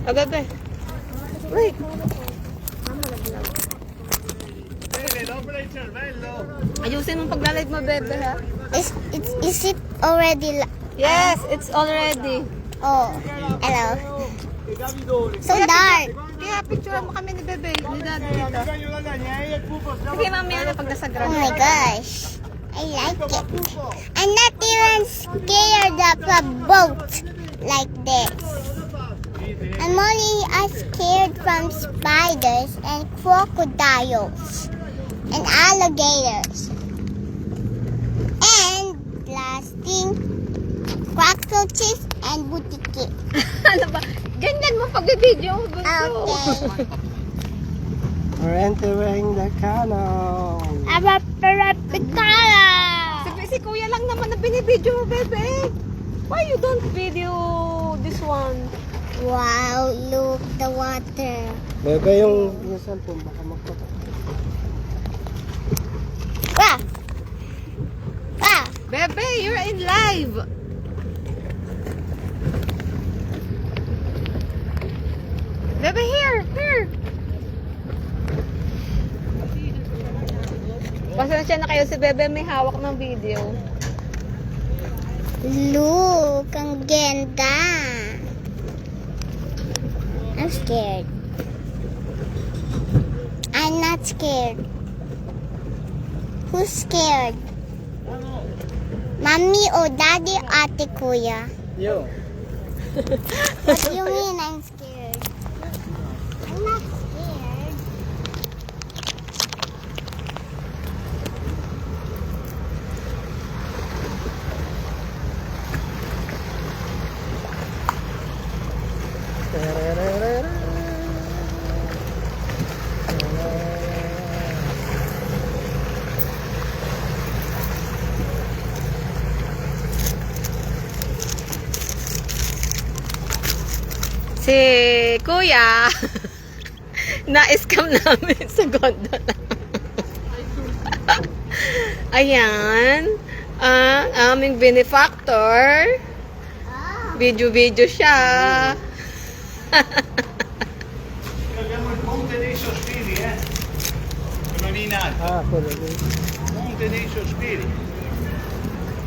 Oh, bebe. Wait. Ayusin mo pagla-live mo, bebe, ha? Is it already? Yes, it's already. Oh, hello. So dark. Kaya picture mo kami ni bebe, ni daddy dito. Sige, mamaya na pag nasa Oh ground. my gosh. I like it. I'm not even scared of a boat like this. I'm only scared from spiders and crocodiles and alligators. And lasting cockroaches and butiki. Ano ba? Ganyan mo pag-video mo, bunso. Okay. We're entering the canal. Si kuya lang naman na binibidyo mo, bebe. Why you don't video this one? Wow, look the water. Bebe, yung cellphone baka magpata. Ah! Ah! Bebe, you're in live. Bebe, here. Pasensya na kayo si Bebe, may hawak ng video. Look, ang ganda. I'm scared. I'm not scared. Who's scared? Mommy or daddy, ate, kuya? Yo. What do you mean I'm scared? I'm not scared. Si kuya, na-scam namin sa gondola. Ayan, aming benefactor. Video siya. Abbiamo il Ponte dei Sospiri, quello lì in alto. Ah, quello lì. Ponte dei Sospiri.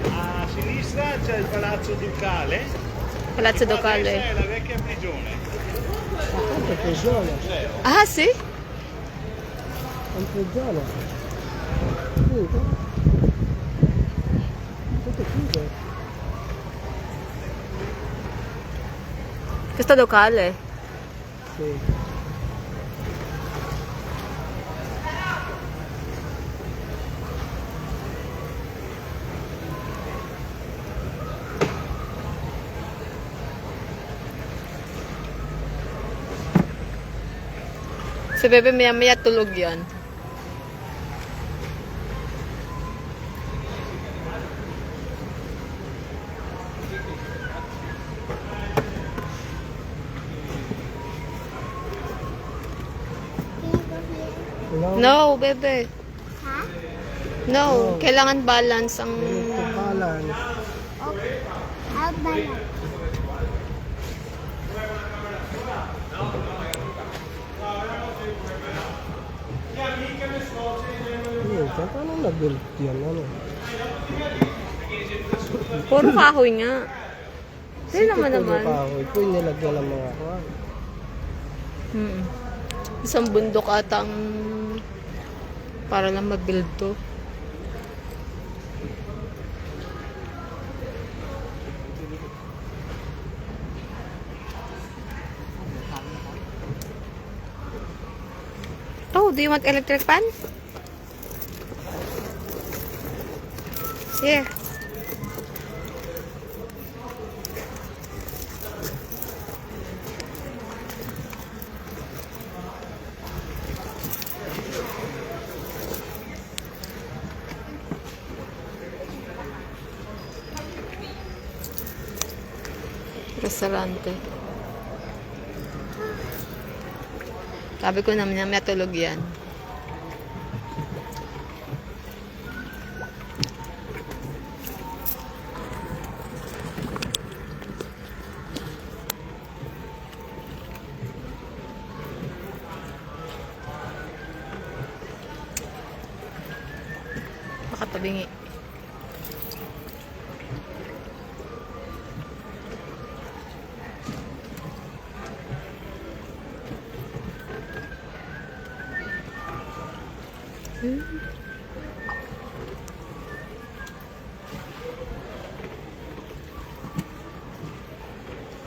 A sinistra c'è il Palazzo Ducale. Palazzo A destra Ducale. è la vecchia prigione. Ma quanto è prigione? Ah, sì? È in prigione. Sì, tutto chiuso. Questo Ducale. Sì. Si Bebe maya-maya tulog yan. No, Bebe. Ha? No, kailangan balance ang... Balance. Okay. How about Paano nag-build yan? Ano? Puro kahoy nga. Hindi naman naman. Ito yung nilagyan ng mga kuwan. Isang bundok ata ang para lang ma-build to. Oh, do you want electric fan? Here. Restaurante. Sabi ko naman na may tulog yan. bingi.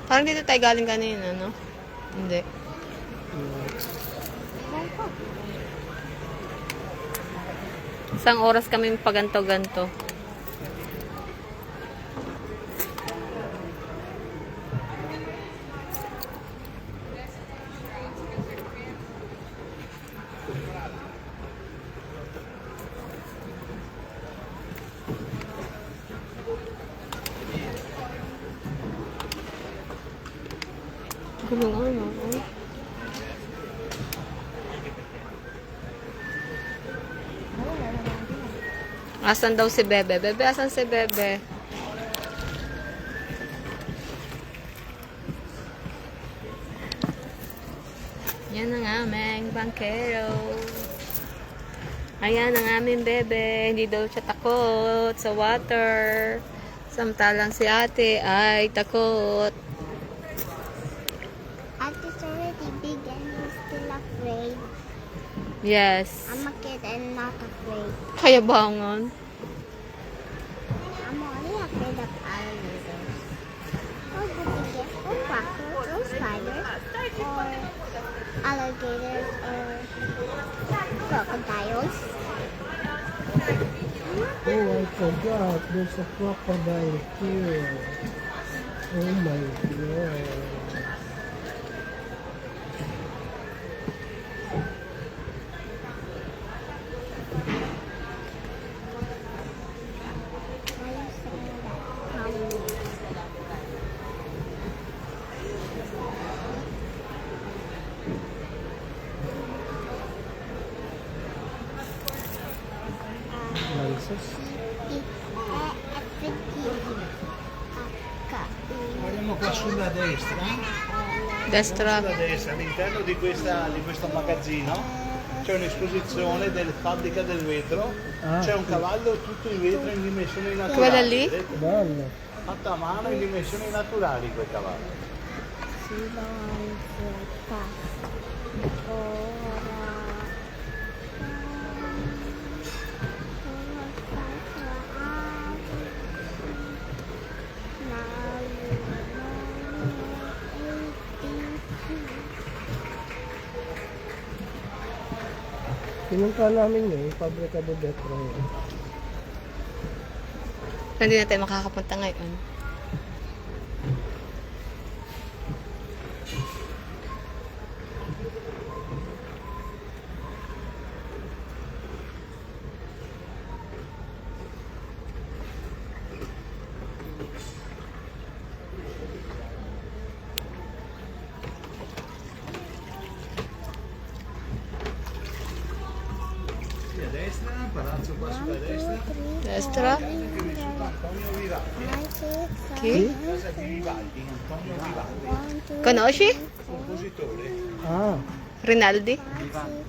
Parang dito tayo galing kanina, no? Hindi. Isang oras kami paganto-ganto. Gulo nga, no? Asan daw si Bebe? Bebe, asan si Bebe? Yan ang aming bankero. Ayan ang aming Bebe. Hindi daw siya takot sa water. Samantalang si ate ay takot. Ate's already big and he's still afraid. Yes. I'm a kid and not afraid. Kaya bangon. I'm only afraid of alligators. Or butterflies, or crackers, or spiders, or alligators, or crocodiles. Oh, I forgot. There's a crocodile here. Oh my god. Why are you saying that? Calmly. Nonsense. Andiamo qua sulla destra. Destra. Sulla destra, all'interno di questo magazzino c'è un'esposizione della fabbrica del vetro. Ah, C'è un cavallo tutto in vetro in dimensioni naturali. Quella lì? vedete? Bello. Fatto a mano in dimensioni naturali quel cavallo. Pinunta namin yun, yung pabrika de Betro yun. Hindi na tayo makakapunta ngayon. Sì, a destra, palazzo qua sulla destra. Destra. Che è vissuto Antonio Vivaldi. Chi? Casa di Vivaldi, Antonio Vivaldi. Conosci? Compositore. Ah, Rinaldi?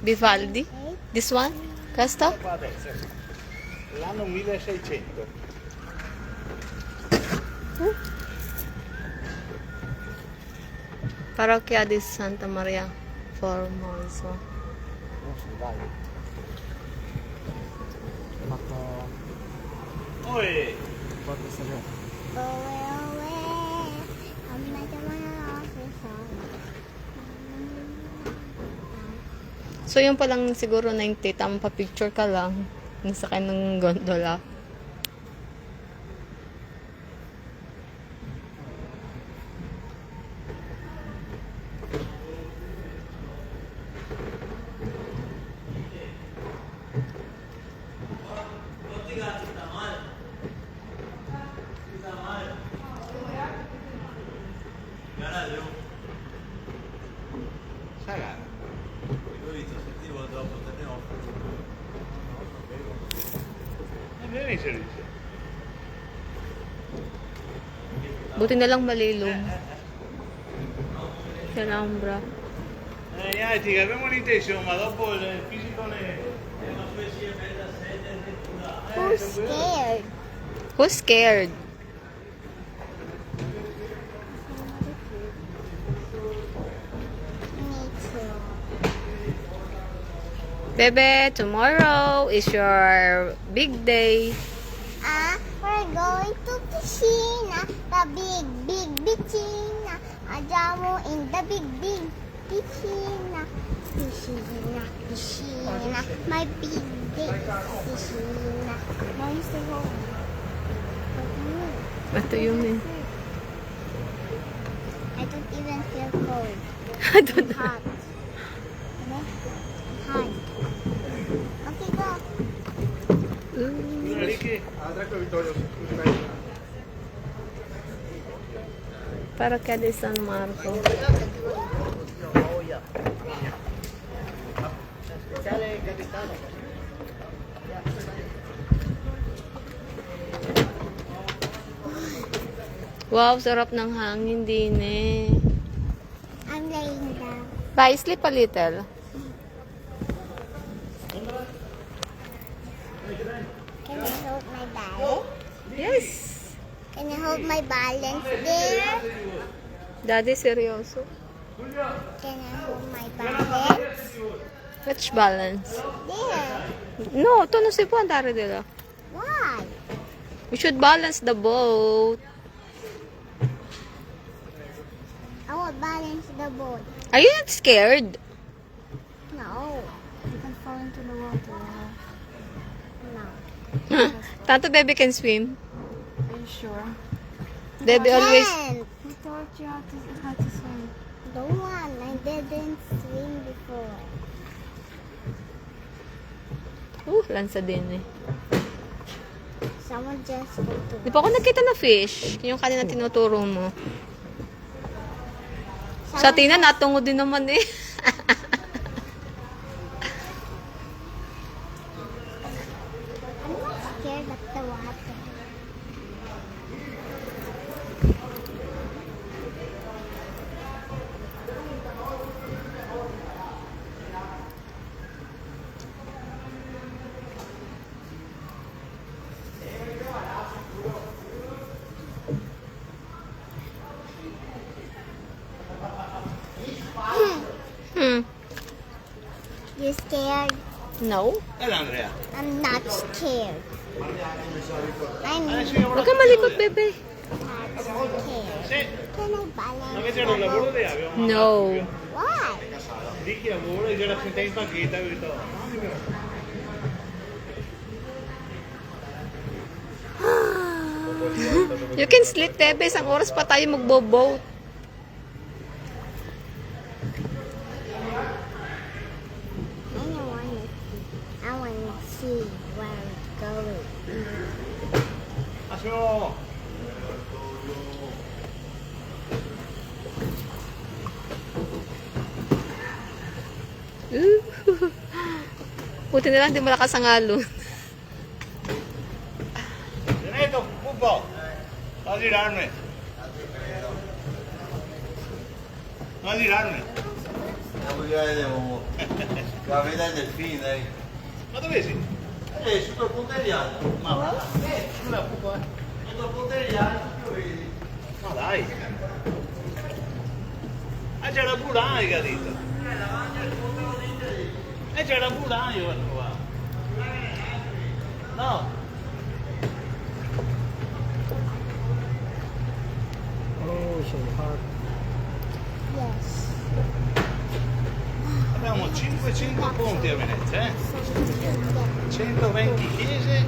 Vivaldi? This one? Questo? Qua a destra. L'anno 1600. Parrocchia di Santa Maria Formosa. Oi! So yung palang siguro 90, tamang pa-picture ka lang. Nasa ng gondola. Sarà. Vieni servizio. Buti na lang malilom. C'è l'ombra. Niente, abbiamo l'intento, ma dopo il fisico ne... Who's scared? Who's scared? Me too. Bebe, tomorrow is your big day. We're going to piscina, the big piscina. Ajamo in the big piscina. Piscina, my big piscina. Mom's the home. Ito yun eh. I don't even feel cold. I don't know. Hot. Hot. Okay, go. Ricky. Para ka de San Marco. Wow, sarap ng hangin din eh. I'm laying down. Bye, sleep a little. Can I hold my balance? Yes. Can I hold my balance there? Daddy, seryoso. Can I hold my balance? Which balance? There. No, ito no si Puan, Tara dila. Why? We should balance the boat. I will balance the boat. Are you not scared? No. You can fall into the water. No. Tato baby can swim. Are you sure? Baby always... Can't. I taught you how to swim. Don't want. I didn't swim before. Lansa din eh. Someone just go to. Di pa ako nagkita na fish. Yung kanina tinuturo mo. Sa tina, natungo din naman eh. I'm not scared of the water. You scared? No. Andrea. I'm not scared. I'm Huwag ka malikot, bebe. not scared. Sì. Can I balance Avete the un lavoro boat? di abbiamo No. Why? di chi lavora e già la sente in panchetta, capito? You can sleep, bebe. Isang oras pa tayo magbo-boat. I want to see where it's going. Massimo! Buti na lang, di malakas ang alon. Renato, Pupo! Non girarmi! Non girarmi! La veda del delfino, Ma dove sei? sotto il Ponteriano. Ma va? Scusa, Pupo, Sotto il Ponteriano, lo vedi? Ma dai! Ah, c'era Bulani che ha detto! C'era Bulani qua! No! Oh, so hot. Yes. Abbiamo 500 ponti a Venezia, 120 chiese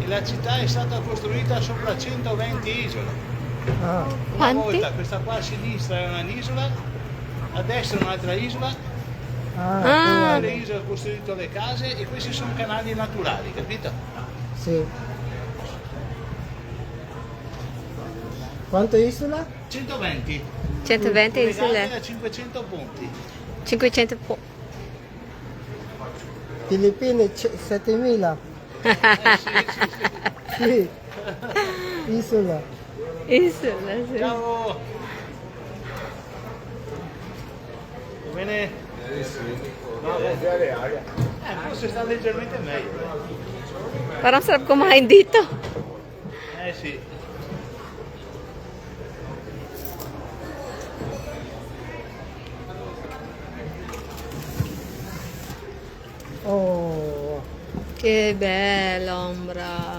e la città è stata costruita sopra 120 isole. Ah, Una Quanti? volta questa qua a sinistra è un'isola, a destra un'altra isola, Ah. le isole hanno costruito le case e questi sono canali naturali, capito? sì. Quanto isola? 120, 120 collegate isole. da 500 ponti. 500 po. Filippine, 7.000. Sì. Isola. Isole. Sì. Ciao! Bene? No, forse sta leggermente meglio. Parang sarap kumain dito. Sì. Oh, Che bello, ombra.